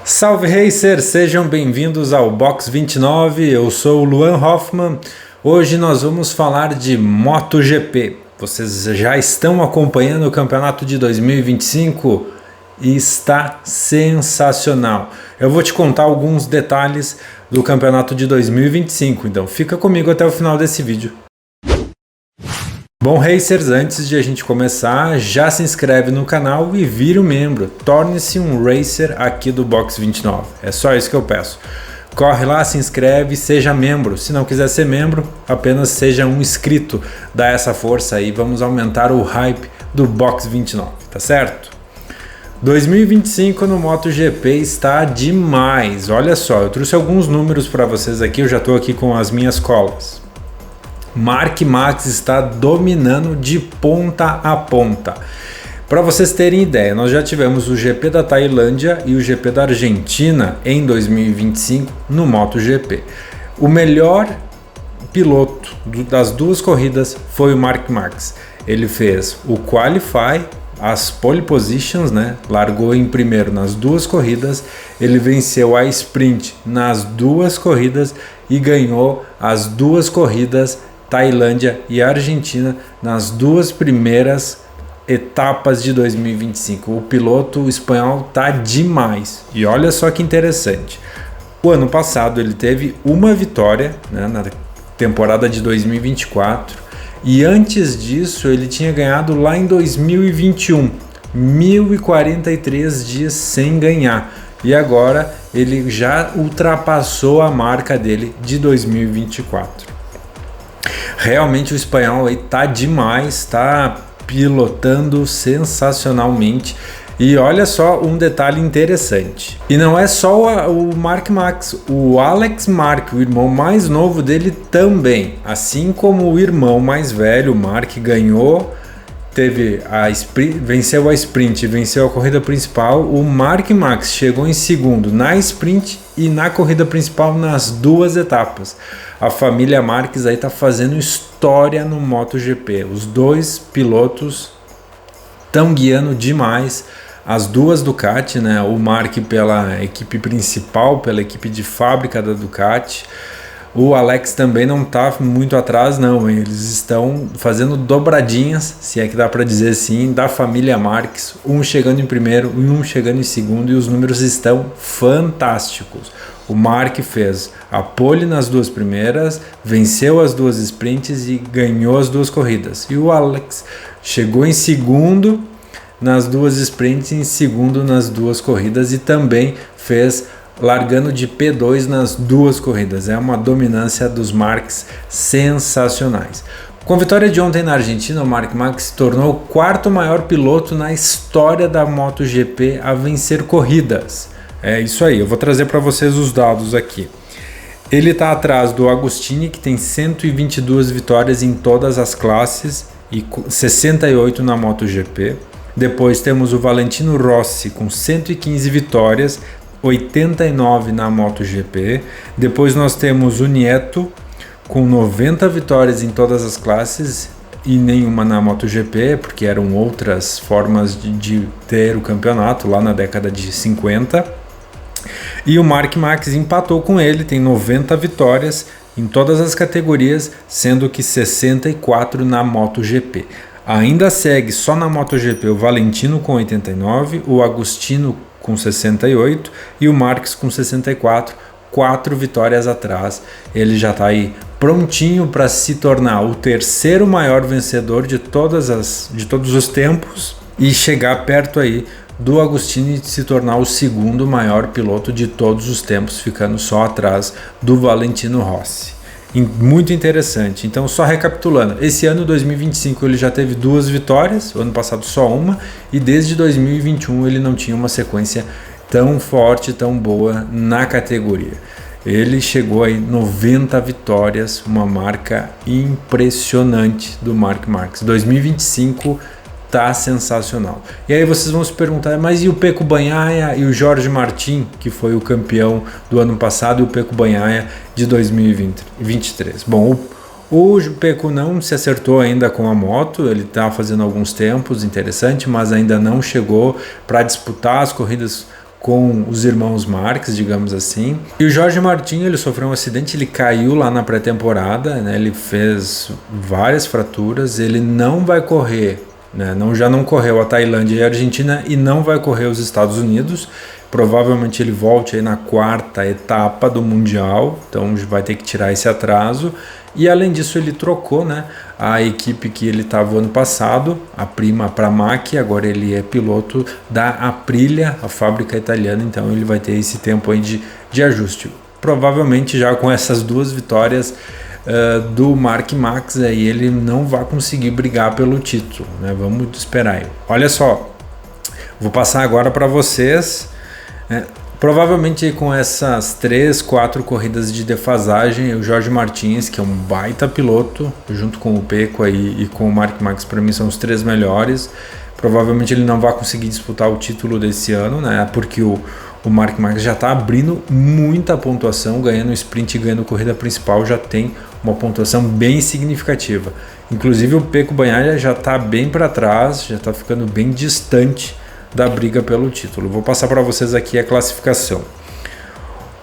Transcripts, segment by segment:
Salve Racers, sejam bem-vindos ao Box 29, eu sou o Luan Hoffman. Hoje nós vamos falar de MotoGP. Vocês já estão acompanhando o campeonato de 2025 e está sensacional. Eu vou te contar alguns detalhes do campeonato de 2025, então fica comigo até o final desse vídeo. Bom, Racers, antes de a gente começar, já se inscreve no canal e vire um membro. Torne-se um Racer aqui do Box 29. É só isso que eu peço. Corre lá, se inscreve, seja membro. Se não quiser ser membro, apenas seja um inscrito. Dá essa força aí, vamos aumentar o hype do Box 29, tá certo? 2025 no MotoGP está demais. Olha só, eu trouxe alguns números para vocês aqui, eu já estou aqui com as minhas colas. Mark Marques está dominando de ponta a ponta. Para vocês terem ideia, nós já tivemos o GP da Tailândia e o GP da Argentina em 2025 no MotoGP. O melhor piloto das duas corridas foi o Mark Marques. Ele fez o Qualify, as pole positions, né? Largou em primeiro nas duas corridas, ele venceu a sprint nas duas corridas e ganhou as duas corridas Tailândia e Argentina nas duas primeiras etapas de 2025. O piloto espanhol tá demais. E olha só que interessante. O ano passado ele teve uma vitória, né, na temporada de 2024 e antes disso ele tinha ganhado lá em 2021, 1043 dias sem ganhar. E agora ele já ultrapassou a marca dele de 2024. Realmente o espanhol aí tá demais, tá pilotando sensacionalmente. E olha só um detalhe interessante. E não é só o Mark Marques, o Alex Marques, o irmão mais novo dele também. Assim como o irmão mais velho, o Mark, ganhou, venceu a sprint, venceu a corrida principal. O Mark Marques chegou em segundo na sprint e na corrida principal nas duas etapas. A família Marques aí tá fazendo história no MotoGP. Os dois pilotos estão guiando demais. As duas Ducati, né? O Mark pela equipe principal, pela equipe de fábrica da Ducati. O Alex também não está muito atrás, não. Eles estão fazendo dobradinhas, se é que dá para dizer assim, da família Marques. Um chegando em primeiro e um chegando em segundo, e os números estão fantásticos. O Mark fez a pole nas duas primeiras, venceu as duas sprints e ganhou as duas corridas. E o Alex chegou em segundo nas duas sprints e em segundo nas duas corridas e também fez largando de P2 nas duas corridas. É uma dominância dos Marques sensacionais. Com a vitória de ontem na Argentina, o Mark Marques se tornou o quarto maior piloto na história da MotoGP a vencer corridas. É isso aí, eu vou trazer para vocês os dados aqui. Ele está atrás do Agostini, que tem 122 vitórias em todas as classes e 68 na MotoGP. Depois temos o Valentino Rossi com 115 vitórias, 89 na MotoGP. Depois nós temos o Nieto com 90 vitórias em todas as classes e nenhuma na MotoGP, porque eram outras formas de ter o campeonato lá na década de 50. E o Mark Marques empatou com ele, tem 90 vitórias em todas as categorias, sendo que 64 na MotoGP. Ainda segue só na MotoGP o Valentino com 89, o Agostino com 68 e o Marques com 64, 4 vitórias atrás. Ele já está aí prontinho para se tornar o terceiro maior vencedor de todos os tempos e chegar perto aí do Agostini e se tornar o segundo maior piloto de todos os tempos, ficando só atrás do Valentino Rossi. Muito interessante. Então, só recapitulando, esse ano 2025 ele já teve 2 vitórias, o ano passado só uma, e desde 2021 ele não tinha uma sequência tão forte, tão boa na categoria. Ele chegou aí 90 vitórias, uma marca impressionante do Mark Marques. 2025 tá sensacional. E aí vocês vão se perguntar, mas e o Pecco Bagnaia e o Jorge Martin, que foi o campeão do ano passado, e o Pecco Bagnaia de 2023? Bom, o Pecco não se acertou ainda com a moto, ele está fazendo alguns tempos, interessante, mas ainda não chegou para disputar as corridas com os irmãos Marques, digamos assim. E o Jorge Martin, ele sofreu um acidente, ele caiu lá na pré-temporada, né? Ele fez várias fraturas, ele não vai correr, né? Já não correu a Tailândia e a Argentina e não vai correr os Estados Unidos. Provavelmente ele volte aí na 4ª etapa do Mundial, então vai ter que tirar esse atraso. E além disso ele trocou, né, a equipe que ele estava ano passado, a Prima Pramac, agora ele é piloto da Aprilia, a fábrica italiana, então ele vai ter esse tempo aí de ajuste. Provavelmente já com essas 2 vitórias do Mark Marques, aí ele não vai conseguir brigar pelo título, né? Vamos esperar aí. Olha só, vou passar agora para vocês. Provavelmente com essas 3, 4 corridas de defasagem, o Jorge Martins, que é um baita piloto, junto com o Pecco aí e com o Mark Marques, para mim são os 3 melhores. Provavelmente ele não vai conseguir disputar o título desse ano, né? Porque o Mark Marques já está abrindo muita pontuação, ganhando sprint e ganhando corrida principal, já tem uma pontuação bem significativa. Inclusive o Pecco Bagnaia já está bem para trás, já está ficando bem distante da briga pelo título. Vou passar para vocês aqui a classificação.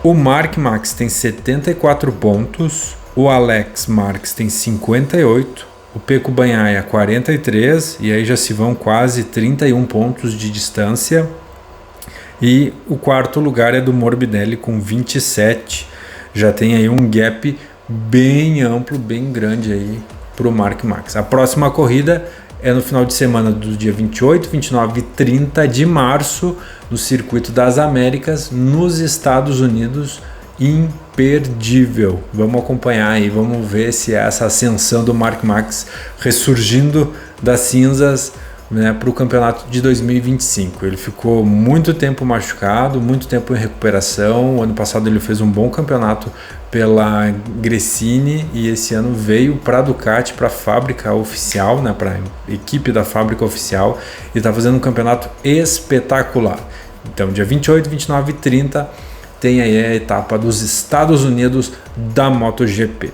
O Mark Marques tem 74 pontos, o Alex Marques tem 58, o Pecco Bagnaia 43, e aí já se vão quase 31 pontos de distância. E o 4º lugar é do Morbidelli com 27. Já tem aí um gap bem amplo, bem grande aí para o Mark Marques. A próxima corrida é no final de semana do dia 28, 29 e 30 de março, no Circuito das Américas, nos Estados Unidos. Imperdível. Vamos acompanhar aí, vamos ver se é essa ascensão do Mark Marques ressurgindo das cinzas, né, para o campeonato de 2025. Ele ficou muito tempo machucado, muito tempo em recuperação. O ano passado ele fez um bom campeonato pela Gresini e esse ano veio para a Ducati, para a fábrica oficial, né, para a equipe da fábrica oficial, e está fazendo um campeonato espetacular. Então, dia 28, 29 e 30 tem aí a etapa dos Estados Unidos da MotoGP.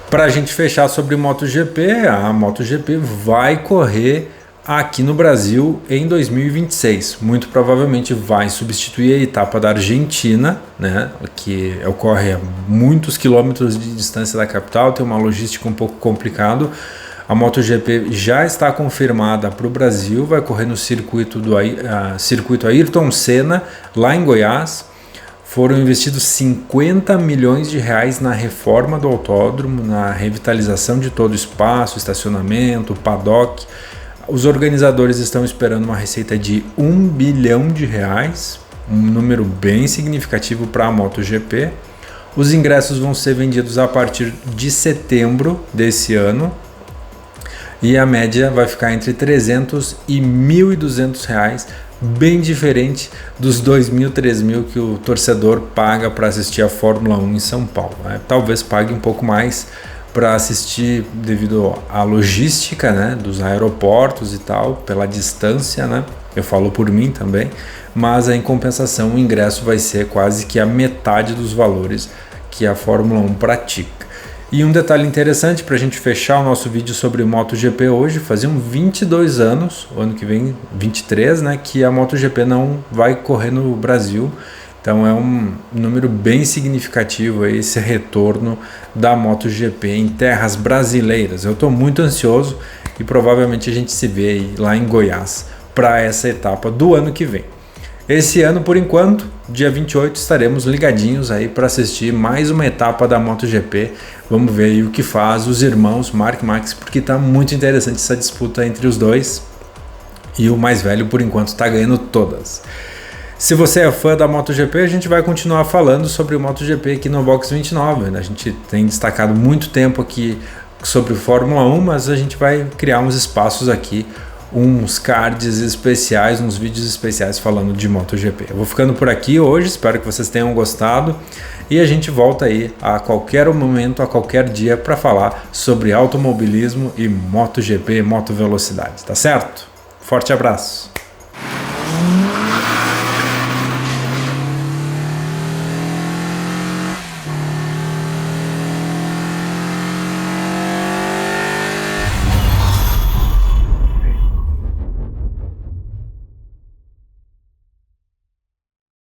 Para a gente fechar sobre MotoGP, a MotoGP vai correr aqui no Brasil em 2026. Muito provavelmente vai substituir a etapa da Argentina, né, que ocorre a muitos quilômetros de distância da capital, tem uma logística um pouco complicada. A MotoGP já está confirmada para o Brasil, vai correr no circuito Ayrton Senna, lá em Goiás. Foram investidos 50 milhões de reais na reforma do autódromo, na revitalização de todo o espaço, estacionamento, paddock. Os organizadores estão esperando uma receita de 1 bilhão de reais, um número bem significativo para a MotoGP. Os ingressos vão ser vendidos a partir de setembro desse ano e a média vai ficar entre 300 e 1.200 reais, bem diferente dos 2.000, 3.000 que o torcedor paga para assistir a Fórmula 1 em São Paulo, né? Talvez pague um pouco mais para assistir devido à logística, né, dos aeroportos e tal, pela distância, né? Eu falo por mim também, mas em compensação o ingresso vai ser quase que a metade dos valores que a Fórmula 1 pratica. E um detalhe interessante para a gente fechar o nosso vídeo sobre MotoGP hoje, faziam 22 anos, o ano que vem 23, né, que a MotoGP não vai correr no Brasil. Então é um número bem significativo aí, esse retorno da MotoGP em terras brasileiras. Eu estou muito ansioso e provavelmente a gente se vê aí lá em Goiás para essa etapa do ano que vem. Esse ano, por enquanto, dia 28, estaremos ligadinhos aí para assistir mais uma etapa da MotoGP. Vamos ver aí o que faz os irmãos Mark Marques, porque está muito interessante essa disputa entre os dois. E o mais velho, por enquanto, está ganhando todas. Se você é fã da MotoGP, a gente vai continuar falando sobre o MotoGP aqui no Box 29. Né? A gente tem destacado muito tempo aqui sobre Fórmula 1, mas a gente vai criar uns espaços aqui, uns cards especiais, uns vídeos especiais falando de MotoGP. Eu vou ficando por aqui hoje, espero que vocês tenham gostado e a gente volta aí a qualquer momento, a qualquer dia para falar sobre automobilismo e MotoGP, motovelocidade, tá certo? Forte abraço!